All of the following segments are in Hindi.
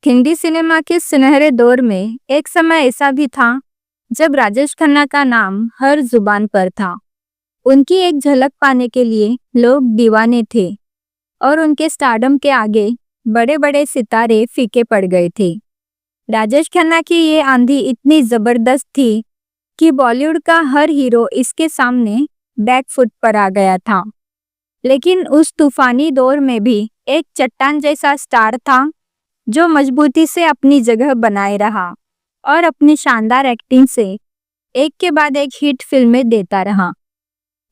हिंदी सिनेमा के सुनहरे दौर में एक समय ऐसा भी था जब राजेश खन्ना का नाम हर जुबान पर था। उनकी एक झलक पाने के लिए लोग दीवाने थे और उनके स्टारडम के आगे बड़े बड़े सितारे फीके पड़ गए थे। राजेश खन्ना की ये आंधी इतनी जबरदस्त थी कि बॉलीवुड का हर हीरो इसके सामने बैकफुट पर आ गया था। लेकिन उस तूफानी दौर में भी एक चट्टान जैसा स्टार था जो मजबूती से अपनी जगह बनाए रहा और अपनी शानदार एक्टिंग से एक के बाद एक हिट फिल्में देता रहा।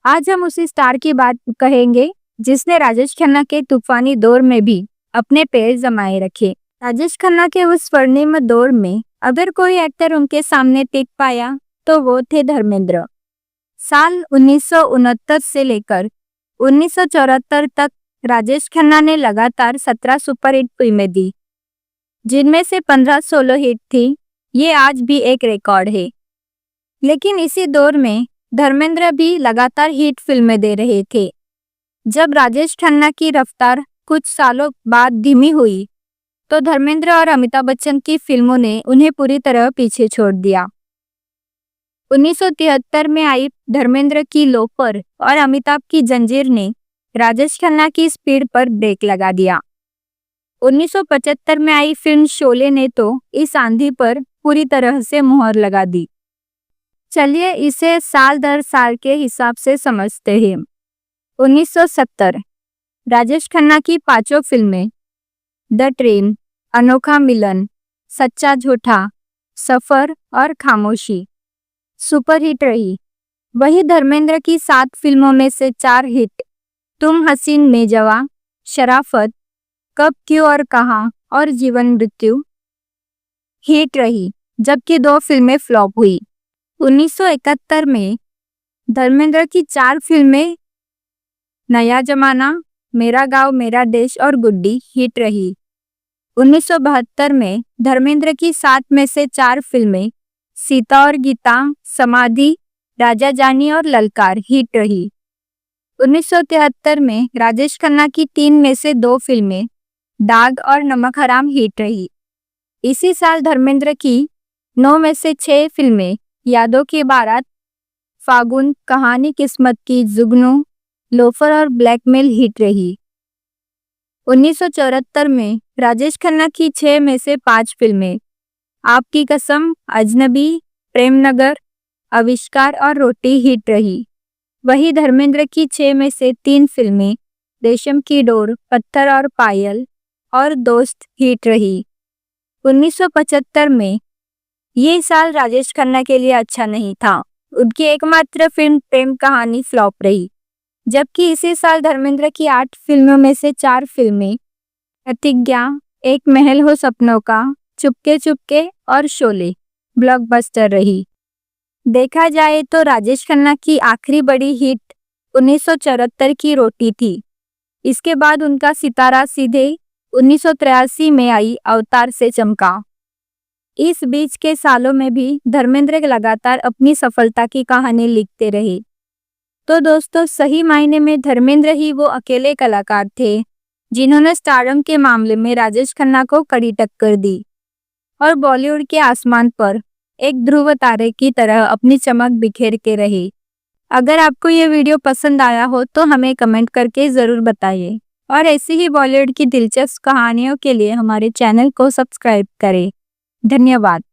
आज हम उसी स्टार की बात कहेंगे जिसने राजेश खन्ना के तूफानी दौर में भी अपने पैर जमाए रखे। राजेश खन्ना के उस स्वर्णिम दौर में अगर कोई एक्टर उनके सामने टिक पाया तो वो थे धर्मेंद्र। साल 1969 से लेकर 1974 तक राजेश खन्ना ने लगातार 17 सुपरहिट फिल्में दी, जिनमें से 15-16 हिट थी। ये आज भी एक रिकॉर्ड है। लेकिन इसी दौर में धर्मेंद्र भी लगातार हिट फिल्में दे रहे थे। जब राजेश खन्ना की रफ्तार कुछ सालों बाद धीमी हुई तो धर्मेंद्र और अमिताभ बच्चन की फिल्मों ने उन्हें पूरी तरह पीछे छोड़ दिया। 1973 में आई धर्मेंद्र की लोफर और अमिताभ की जंजीर ने राजेश खन्ना की स्पीड पर ब्रेक लगा दिया। 1975 में आई फिल्म शोले ने तो इस आंधी पर पूरी तरह से मुहर लगा दी। चलिए इसे साल दर साल के हिसाब से समझते हैं। 1970 राजेश खन्ना की पांचों फिल्में द ट्रेन, अनोखा मिलन, सच्चा झूठा, सफर और खामोशी सुपरहिट रही। वही धर्मेंद्र की 7 फिल्मों में से 4 हिट, तुम हसीन में जवां, शराफत, कब क्यों और कहां और जीवन मृत्यु हिट रही, जबकि 2 फिल्में फ्लॉप हुई। 1971 में धर्मेंद्र की 4 फिल्में नया जमाना, मेरा गांव मेरा देश और गुड्डी हिट रही। 1972 में धर्मेंद्र की 7 में से 4 फिल्में सीता और गीता, समाधि, राजा जानी और ललकार हिट रही। 1973 में राजेश खन्ना की 3 में से 2 फिल्में दाग और नमक हराम हिट रही। इसी साल धर्मेंद्र की 9 में से 6 फिल्में यादों की बारात, फागुन, कहानी किस्मत की, जुगनू, लोफर और ब्लैकमेल हिट रही। 1974 में राजेश खन्ना की 6 में से 5 फिल्में आपकी कसम, अजनबी, प्रेम नगर, आविष्कार और रोटी हिट रही। वही धर्मेंद्र की 6 में से 3 फिल्में रेशम की डोर, पत्थर और पायल और दोस्त हिट रही। 1975 में ये साल राजेश खन्ना के लिए अच्छा नहीं था। उनकी एकमात्र फिल्म प्रेम कहानी फ्लॉप रही, जबकि इसी साल धर्मेंद्र की 8 फिल्मों में से 4 फिल्में प्रतिज्ञा, एक महल हो सपनों का, चुपके चुपके और शोले ब्लॉकबस्टर रही। देखा जाए तो राजेश खन्ना की आखिरी बड़ी हिट 1974 की रोटी थी। इसके बाद उनका सितारा सीधे 1983 में आई अवतार से चमका। इस बीच के सालों में भी धर्मेंद्र लगातार अपनी सफलता की कहानी लिखते रहे। तो दोस्तों, सही मायने में धर्मेंद्र ही वो अकेले कलाकार थे जिन्होंने स्टारडम के मामले में राजेश खन्ना को कड़ी टक्कर दी और बॉलीवुड के आसमान पर एक ध्रुव तारे की तरह अपनी चमक बिखेर के रहे। अगर आपको ये वीडियो पसंद आया हो तो हमें कमेंट करके ज़रूर बताइए और ऐसी ही बॉलीवुड की दिलचस्प कहानियों के लिए हमारे चैनल को सब्सक्राइब करें। धन्यवाद।